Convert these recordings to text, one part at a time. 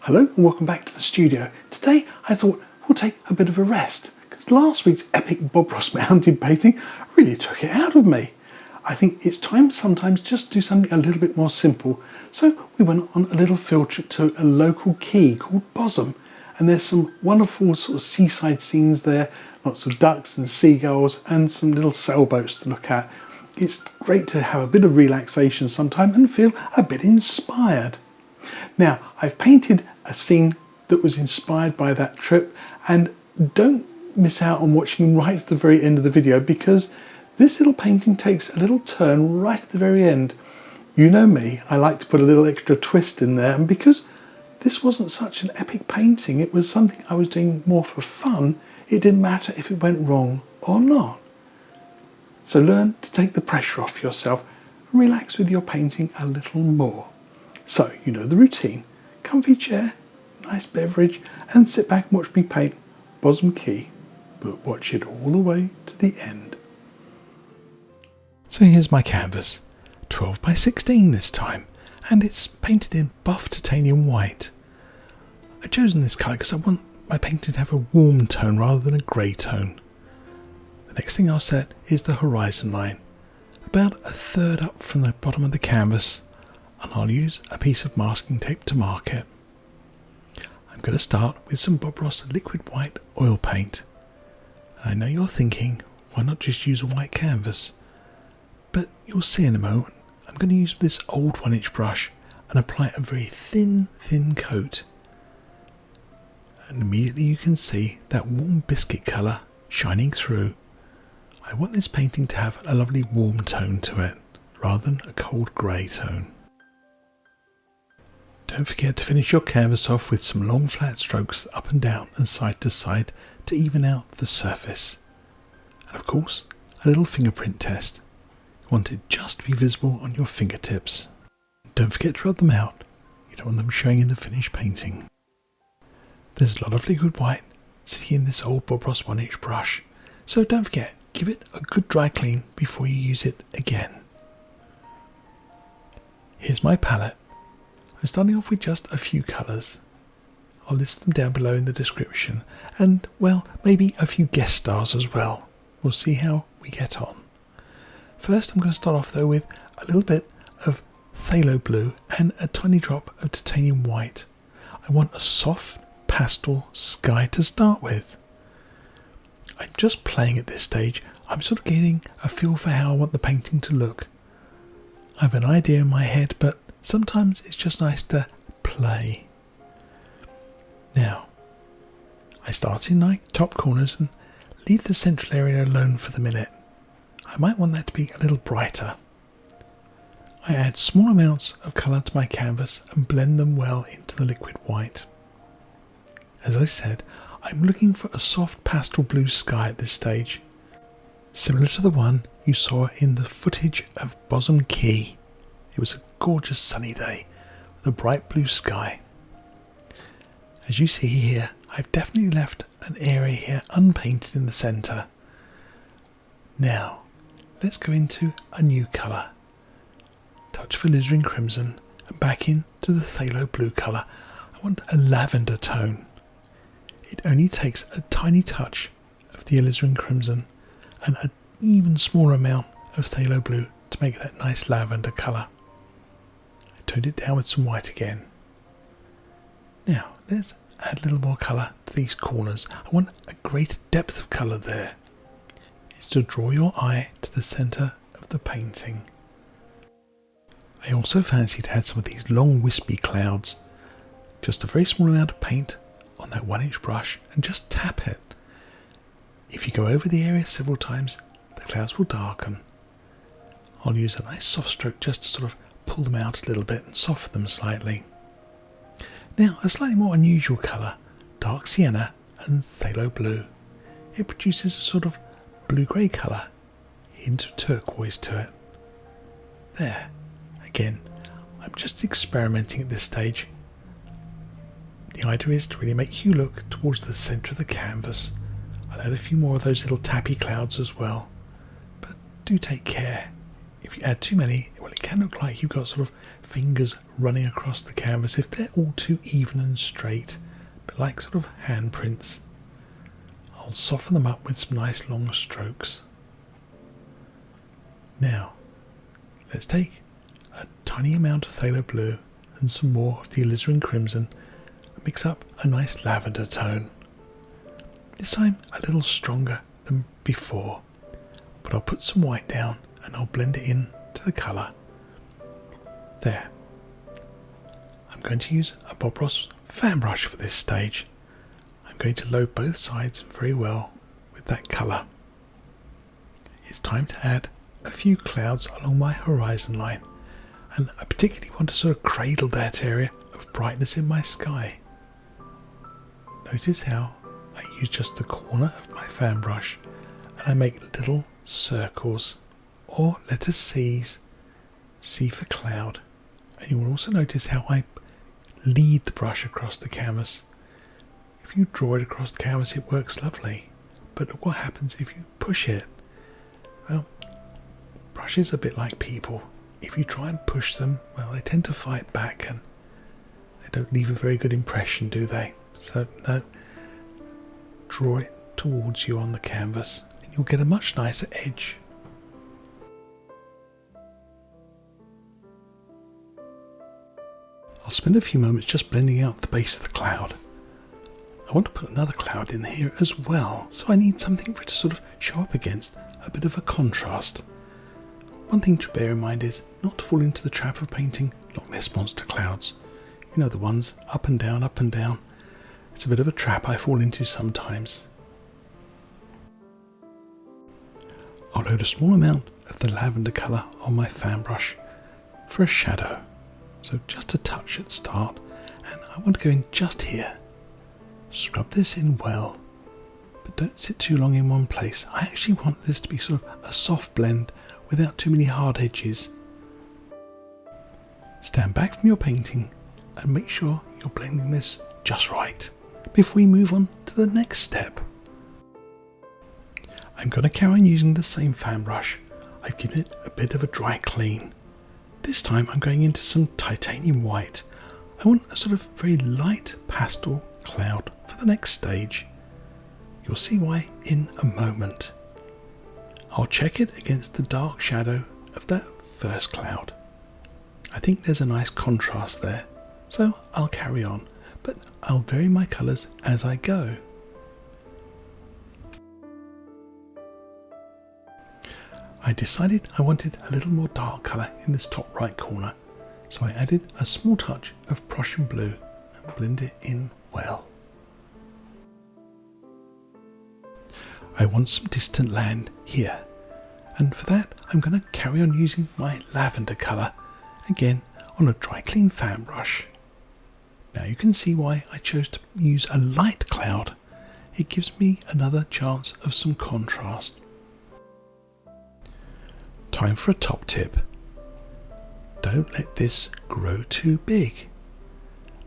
Hello and welcome back to the studio. Today I thought we'll take a bit of a rest because last week's epic Bob Ross mountain painting really took it out of me. I think it's time sometimes just to do something a little bit more simple. So we went on a little field trip to a local quay called Bosom, and there's some wonderful sort of seaside scenes there, lots of ducks and seagulls and some little sailboats to look at. It's great to have a bit of relaxation sometime and feel a bit inspired. Now, I've painted a scene that was inspired by that trip, and don't miss out on watching right at the very end of the video because this little painting takes a little turn right at the very end. You know me, I like to put a little extra twist in there, and because this wasn't such an epic painting, it was something I was doing more for fun, it didn't matter if it went wrong or not. So learn to take the pressure off yourself and relax with your painting a little more. So, you know the routine. Comfy chair, nice beverage, and sit back and watch me paint Bosom Quay, but watch it all the way to the end. So here's my canvas, 12 by 16 this time, and it's painted in buff titanium white. I've chosen this colour because I want my painting to have a warm tone rather than a grey tone. The next thing I'll set is the horizon line, about a third up from the bottom of the canvas, and I'll use a piece of masking tape to mark it. I'm going to start with some Bob Ross liquid white oil paint. And I know you're thinking, why not just use a white canvas? But you'll see in a moment, I'm going to use this old 1-inch brush and apply a very thin coat. And immediately you can see that warm biscuit colour shining through. I want this painting to have a lovely warm tone to it, rather than a cold grey tone. Don't forget to finish your canvas off with some long flat strokes up and down and side to side to even out the surface. And of course, a little fingerprint test. You want it just to be visible on your fingertips. Don't forget to rub them out. You don't want them showing in the finished painting. There's a lot of liquid white sitting in this old Bob Ross 1-inch brush, so don't forget, give it a good dry clean before you use it again. Here's my palette. I'm starting off with just a few colours. I'll list them down below in the description, and well, maybe a few guest stars as well. We'll see how we get on. First, I'm going to start off though with a little bit of phthalo blue and a tiny drop of titanium white. I want a soft pastel sky to start with. I'm just playing at this stage. I'm sort of getting a feel for how I want the painting to look. I have an idea in my head, but sometimes it's just nice to play. Now, I start in my top corners and leave the central area alone for the minute. I might want that to be a little brighter. I add small amounts of colour to my canvas and blend them well into the liquid white. As I said, I'm looking for a soft pastel blue sky at this stage, similar to the one you saw in the footage of Bosom Quay. It was a gorgeous sunny day with a bright blue sky. As you see here, I've definitely left an area here unpainted in the centre. Now, let's go into a new colour. Touch of alizarin crimson and back into the phthalo blue colour. I want a lavender tone. It only takes a tiny touch of the alizarin crimson and an even smaller amount of phthalo blue to make that nice lavender colour. I toned it down with some white again. Now let's add a little more colour to these corners. I want a greater depth of colour there. It's to draw your eye to the centre of the painting. I also fancy to add some of these long wispy clouds. Just a very small amount of paint on that 1-inch brush and just tap it. If you go over the area several times, the clouds will darken. I'll use a nice soft stroke just to sort of pull them out a little bit and soften them slightly. Now a slightly more unusual colour, dark sienna and phthalo blue. It produces a sort of blue-grey colour, hint of turquoise to it. There, again, I'm just experimenting at this stage. The idea is to really make you look towards the centre of the canvas. I'll add a few more of those little tappy clouds as well, but do take care. If you add too many, well, it can look like you've got sort of fingers running across the canvas if they're all too even and straight, but like sort of handprints. I'll soften them up with some nice long strokes. Now, let's take a tiny amount of phthalo blue and some more of the alizarin crimson and mix up a nice lavender tone. This time a little stronger than before, but I'll put some white down and I'll blend it in to the colour. There. I'm going to use a Bob Ross fan brush for this stage. I'm going to load both sides very well with that colour. It's time to add a few clouds along my horizon line, and I particularly want to sort of cradle that area of brightness in my sky. Notice how I use just the corner of my fan brush and I make little circles or letter C's, C for cloud, and you will also notice how I lead the brush across the canvas. If you draw it across the canvas it works lovely, but look what happens if you push it. Well, brushes are a bit like people. If you try and push them, well, they tend to fight back and they don't leave a very good impression, do they? So no, draw it towards you on the canvas and you'll get a much nicer edge. I'll spend a few moments just blending out the base of the cloud. I want to put another cloud in here as well, so I need something for it to sort of show up against, a bit of a contrast. One thing to bear in mind is not to fall into the trap of painting Loch Ness Monster clouds. You know, the ones up and down, up and down. It's a bit of a trap I fall into sometimes. I'll load a small amount of the lavender colour on my fan brush for a shadow. So just a touch at the start, and I want to go in just here. Scrub this in well, but don't sit too long in one place. I actually want this to be sort of a soft blend without too many hard edges. Stand back from your painting and make sure you're blending this just right before we move on to the next step. I'm going to carry on using the same fan brush. I've given it a bit of a dry clean. This time I'm going into some titanium white. I want a sort of very light pastel cloud for the next stage. You'll see why in a moment. I'll check it against the dark shadow of that first cloud. I think there's a nice contrast there, so I'll carry on, but I'll vary my colours as I go. I decided I wanted a little more dark colour in this top right corner, so I added a small touch of Prussian blue and blend it in well. I want some distant land here, and for that I'm going to carry on using my lavender colour, again on a dry clean fan brush. Now you can see why I chose to use a light cloud. It gives me another chance of some contrast. Time for a top tip. Don't let this grow too big.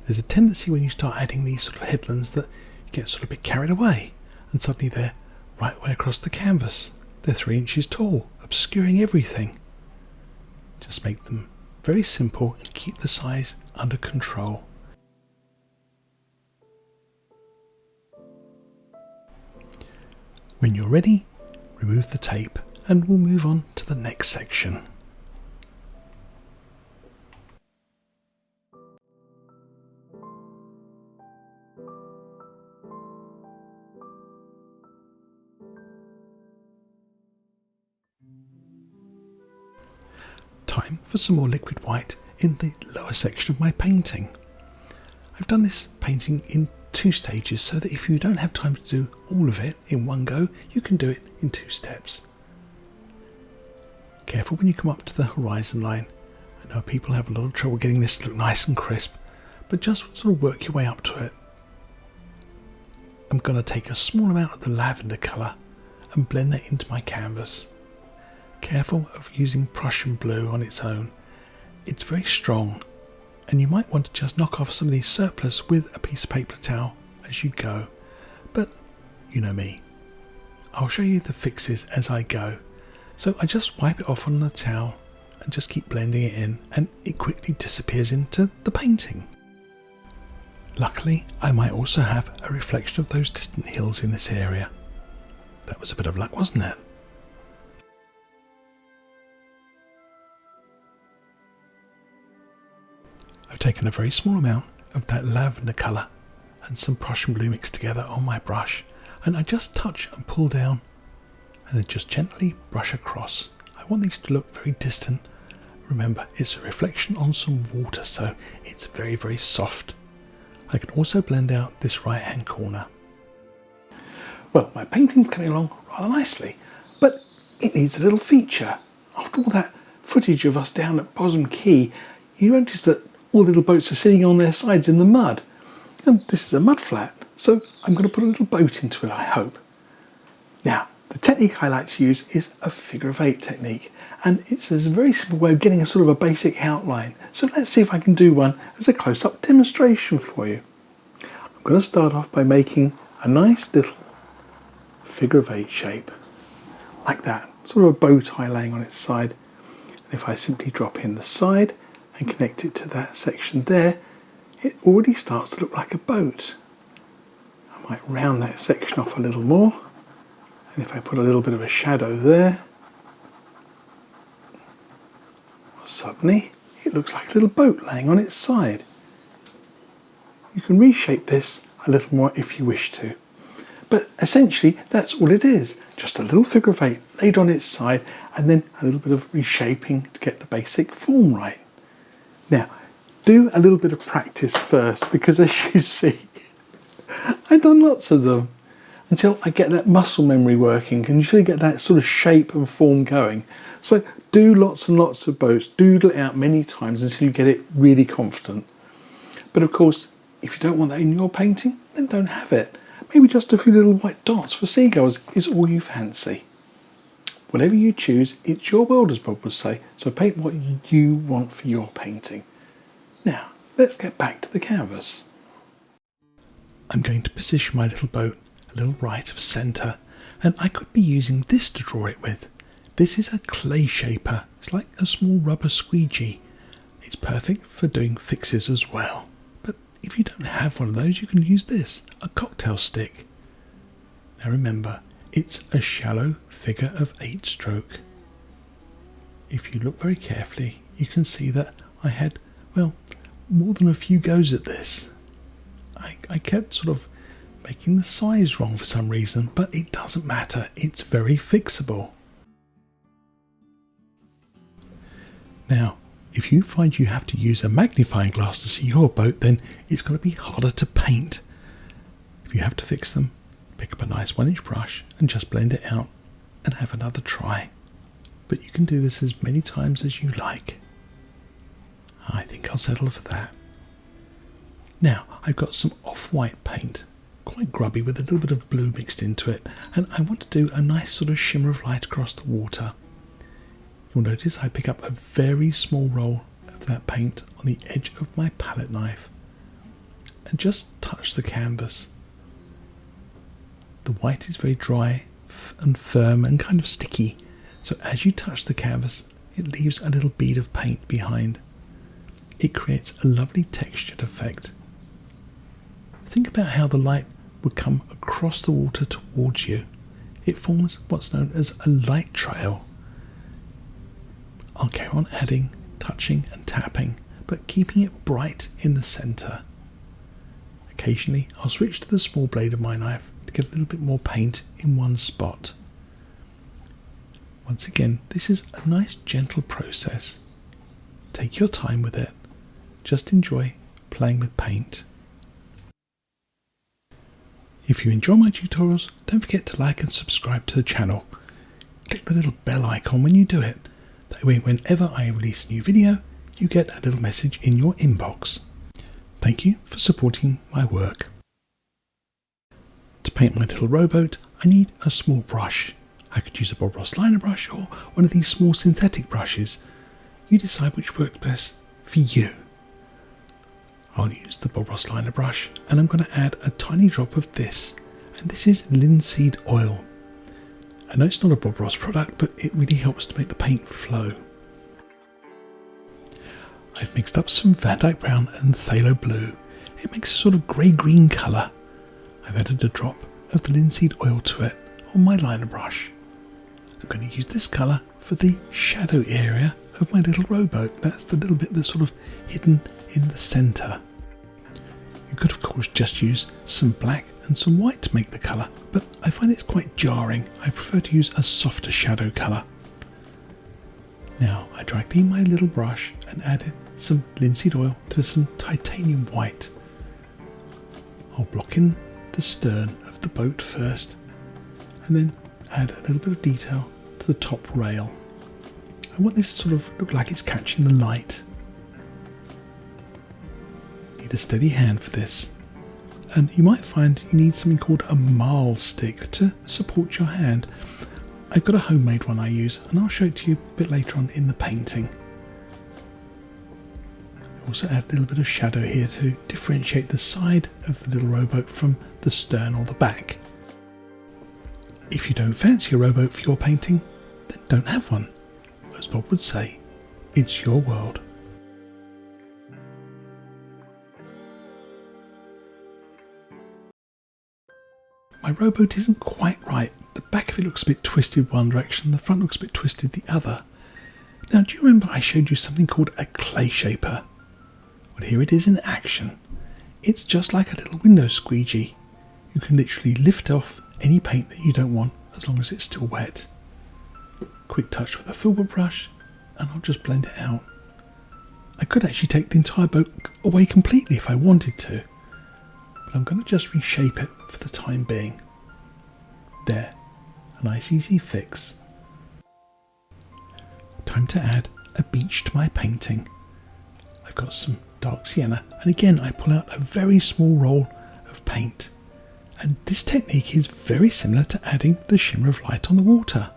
There's a tendency when you start adding these sort of headlands that you get sort of a bit carried away and suddenly they're right the way across the canvas. They're 3 inches tall, obscuring everything. Just make them very simple and keep the size under control. When you're ready, remove the tape and we'll move on to the next section. Time for some more liquid white in the lower section of my painting. I've done this painting in 2 stages so that if you don't have time to do all of it in one go, you can do it in 2 steps. Careful when you come up to the horizon line. I know people have a lot of trouble getting this to look nice and crisp, but just sort of work your way up to it. I'm going to take a small amount of the lavender colour and blend that into my canvas. Careful of using Prussian blue on its own. It's very strong, and you might want to just knock off some of these surplus with a piece of paper towel as you go, but you know me. I'll show you the fixes as I go. So I just wipe it off on the towel and just keep blending it in, and it quickly disappears into the painting. Luckily, I might also have a reflection of those distant hills in this area. That was a bit of luck, wasn't it? I've taken a very small amount of that lavender colour and some Prussian blue mixed together on my brush, and I just touch and pull down and then just gently brush across. I want these to look very distant. Remember, it's a reflection on some water, so it's very, very soft. I can also blend out this right hand corner. Well, my painting's coming along rather nicely, but it needs a little feature. After all that footage of us down at Bosom Key, you notice that all the little boats are sitting on their sides in the mud. And this is a mud flat, so I'm going to put a little boat into it, I hope. Now, the technique I like to use is a figure of 8 technique, and it's a very simple way of getting a sort of a basic outline. So let's see if I can do one as a close-up demonstration for you. I'm going to start off by making a nice little figure of 8 shape, like that, sort of a bow tie laying on its side. And if I simply drop in the side and connect it to that section there, it already starts to look like a boat. I might round that section off a little more, and if I put a little bit of a shadow there, suddenly it looks like a little boat laying on its side. You can reshape this a little more if you wish to, but essentially that's all it is, just a little figure of 8 laid on its side and then a little bit of reshaping to get the basic form right. Now, do a little bit of practice first, because as you see, I've done lots of them until I get that muscle memory working and usually get that sort of shape and form going. So do lots and lots of boats, doodle it out many times until you get it really confident. But of course, if you don't want that in your painting, then don't have it. Maybe just a few little white dots for seagulls is all you fancy. Whatever you choose, it's your world, as Bob would say, so paint what you want for your painting. Now, let's get back to the canvas. I'm going to position my little boat a little right of centre, and I could be using this to draw it with. This is a clay shaper. It's like a small rubber squeegee. It's perfect for doing fixes as well. But if you don't have one of those, you can use this, a cocktail stick. Now remember, it's a shallow figure of 8 stroke. If you look very carefully, you can see that I had, well, more than a few goes at this. I kept sort of making the size wrong for some reason, but it doesn't matter. It's very fixable. Now, if you find you have to use a magnifying glass to see your boat, then it's going to be harder to paint. If you have to fix them, pick up a nice 1-inch brush and just blend it out and have another try. But you can do this as many times as you like. I think I'll settle for that. Now, I've got some off-white paint, quite grubby with a little bit of blue mixed into it, and I want to do a nice sort of shimmer of light across the water. You'll notice I pick up a very small roll of that paint on the edge of my palette knife and just touch the canvas. The white is very dry and firm and kind of sticky, so as you touch the canvas, it leaves a little bead of paint behind. It creates a lovely textured effect. Think about how the light would come across the water towards you. It forms what's known as a light trail. I'll carry on adding, touching and tapping, but keeping it bright in the centre. Occasionally I'll switch to the small blade of my knife to get a little bit more paint in one spot. Once again, this is a nice gentle process. Take your time with it. Just enjoy playing with paint. If you enjoy my tutorials, don't forget to like and subscribe to the channel. Click the little bell icon when you do it. That way, whenever I release a new video, you get a little message in your inbox. Thank you for supporting my work. To paint my little rowboat, I need a small brush. I could use a Bob Ross liner brush or one of these small synthetic brushes. You decide which works best for you. I'll use the Bob Ross liner brush, and I'm going to add a tiny drop of this, and this is linseed oil. I know it's not a Bob Ross product, but it really helps to make the paint flow. I've mixed up some Van Dyke Brown and Phthalo Blue. It makes a sort of grey-green colour. I've added a drop of the linseed oil to it on my liner brush. I'm going to use this colour for the shadow area of my little rowboat. That's the little bit that's sort of hidden in the centre. You could of course just use some black and some white to make the colour, but I find it's quite jarring. I prefer to use a softer shadow colour. Now I dragged in my little brush and added some linseed oil to some titanium white. I'll block in the stern of the boat first and then add a little bit of detail to the top rail. I want this to sort of look like it's catching the light. Need a steady hand for this, and you might find you need something called a marl stick to support your hand. I've got a homemade one I use, and I'll show it to you a bit later on in the painting. I also add a little bit of shadow here to differentiate the side of the little rowboat from the stern or the back. If you don't fancy a rowboat for your painting, then don't have one. As Bob would say, it's your world. My rowboat isn't quite right. The back of it looks a bit twisted one direction, the front looks a bit twisted the other. Now, do you remember I showed you something called a clay shaper? Well, here it is in action. It's just like a little window squeegee. You can literally lift off any paint that you don't want as long as it's still wet. Quick touch with a filbert brush and I'll just blend it out. I could actually take the entire boat away completely if I wanted to, but I'm going to just reshape it for the time being. There, a nice easy fix. Time to add a beach to my painting. I've got some dark sienna, and again I pull out a very small roll of paint, and this technique is very similar to adding the shimmer of light on the water.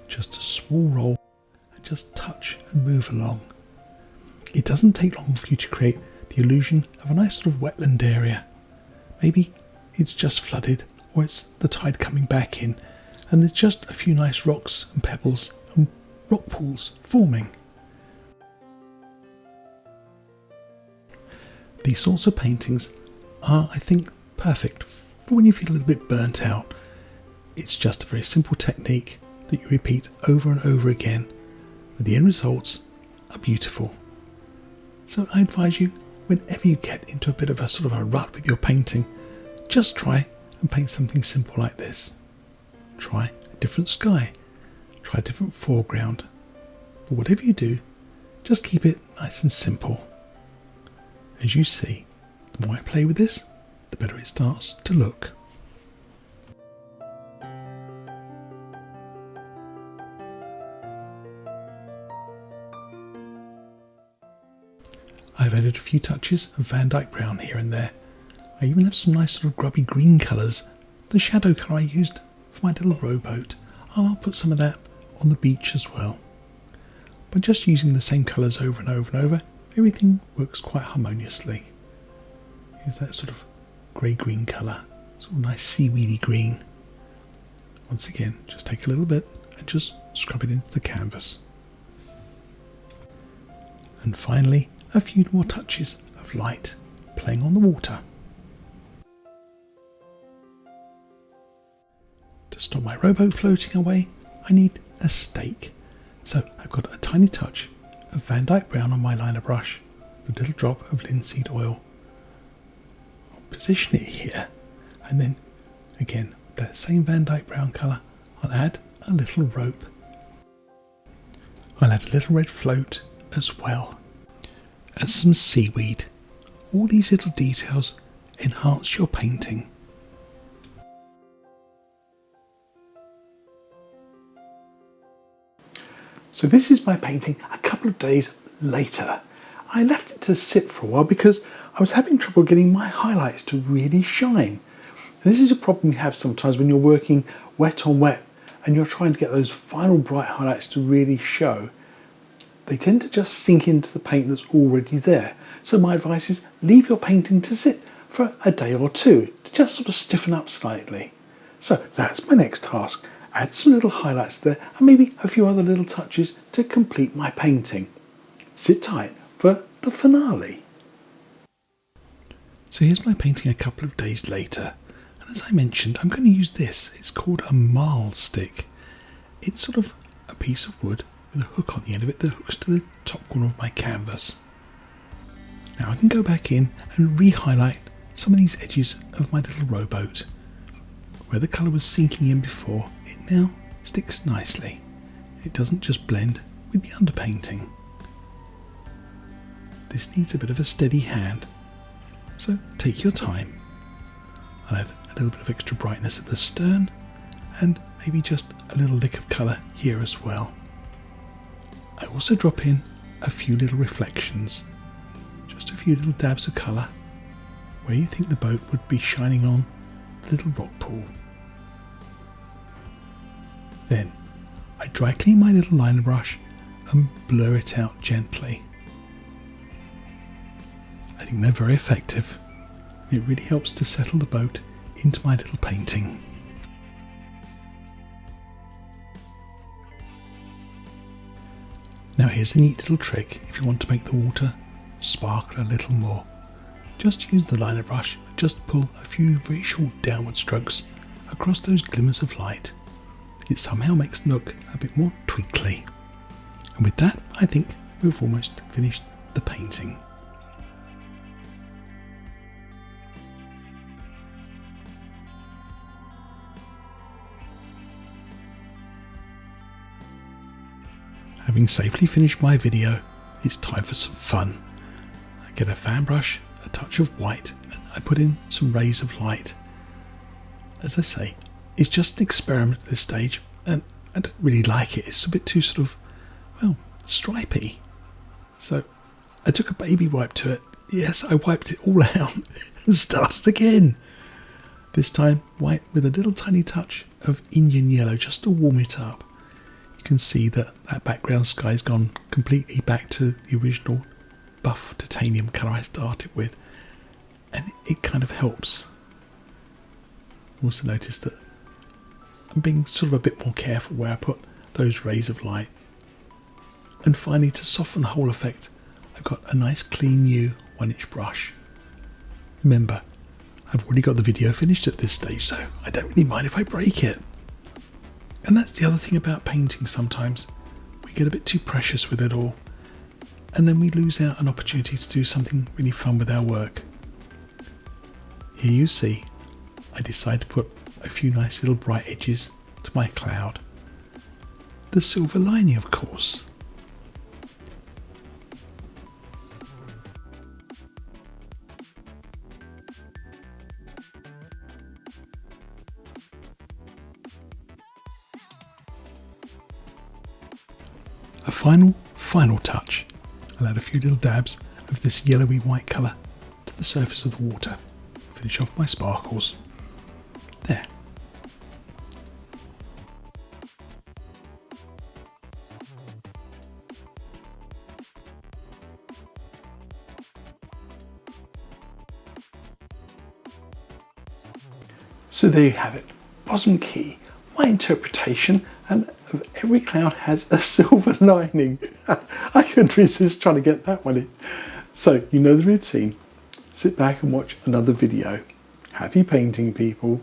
Just a small roll and just touch and move along. It doesn't take long for you to create the illusion of a nice sort of wetland area. Maybe it's just flooded, or it's the tide coming back in and there's just a few nice rocks and pebbles and rock pools forming. These sorts of paintings are, I think, perfect for when you feel a little bit burnt out. It's just a very simple technique that you repeat over and over again, but the end results are beautiful. So I advise you, whenever you get into a bit of a sort of a rut with your painting, just try and paint something simple like this. Try a different sky, try a different foreground, but whatever you do, just keep it nice and simple. As you see, the more I play with this, the better it starts to look. I've added a few touches of Van Dyke Brown here and there. I even have some nice sort of grubby green colours, the shadow colour I used for my little rowboat. I'll put some of that on the beach as well. But just using the same colours over and over and over, everything works quite harmoniously. Here's that sort of grey-green colour, sort of nice seaweedy green. Once again, just take a little bit and just scrub it into the canvas. And finally, a few more touches of light playing on the water. To stop my rowboat floating away, I need a stake. So I've got a tiny touch of Van Dyke Brown on my liner brush with a little drop of linseed oil. I'll position it here, and then again with that same Van Dyke Brown colour, I'll add a little rope. I'll add a little red float as well, and some seaweed. All these little details enhance your painting. So this is my painting a couple of days later. I left it to sit for a while because I was having trouble getting my highlights to really shine. And this is a problem you have sometimes when you're working wet on wet and you're trying to get those final bright highlights to really show. They tend to just sink into the paint that's already there. So my advice is leave your painting to sit for a day or two to just sort of stiffen up slightly. So that's my next task. Add some little highlights there and maybe a few other little touches to complete my painting. Sit tight for the finale. So here's my painting a couple of days later, and as I mentioned, I'm going to use this. It's called a marl stick. It's sort of a piece of wood with a hook on the end of it that hooks to the top corner of my canvas. Now I can go back in and re-highlight some of these edges of my little rowboat. Where the colour was sinking in before, it now sticks nicely. It doesn't just blend with the underpainting. This needs a bit of a steady hand, so take your time. I'll add a little bit of extra brightness at the stern and maybe just a little lick of colour here as well. I also drop in a few little reflections, just a few little dabs of colour where you think the boat would be shining on the little rock pool. Then I dry clean my little liner brush and blur it out gently. I think they're very effective. It really helps to settle the boat into my little painting. Now here's a neat little trick if you want to make the water sparkle a little more. Just use the liner brush and just pull a few very short downward strokes across those glimmers of light. It somehow makes them look a bit more twinkly. And with that, I think we've almost finished the painting. Having safely finished my video, it's time for some fun. I get a fan brush, a touch of white, and I put in some rays of light. As I say, it's just an experiment at this stage, and I don't really like it. It's a bit too sort of, well, stripy. So I took a baby wipe to it. Yes, I wiped it all out and started again. This time white with a little tiny touch of Indian yellow just to warm it up. You can see that background sky's gone completely back to the original buff titanium colour I started with, and it kind of helps. Also notice that I'm being sort of a bit more careful where I put those rays of light. And finally, to soften the whole effect, I've got a nice clean new 1-inch brush. Remember, I've already got the video finished at this stage, so I don't really mind if I break it. And that's the other thing about painting sometimes. We get a bit too precious with it all, and then we lose out an opportunity to do something really fun with our work. Here you see, I decided to put a few nice little bright edges to my cloud. The silver lining, of course. A final touch. I'll add a few little dabs of this yellowy white colour to the surface of the water. Finish off my sparkles. There. So there you have it. Bottom key. My interpretation and of every cloud has a silver lining. I couldn't resist trying to get that one in. So you know the routine. Sit back and watch another video. Happy painting, people.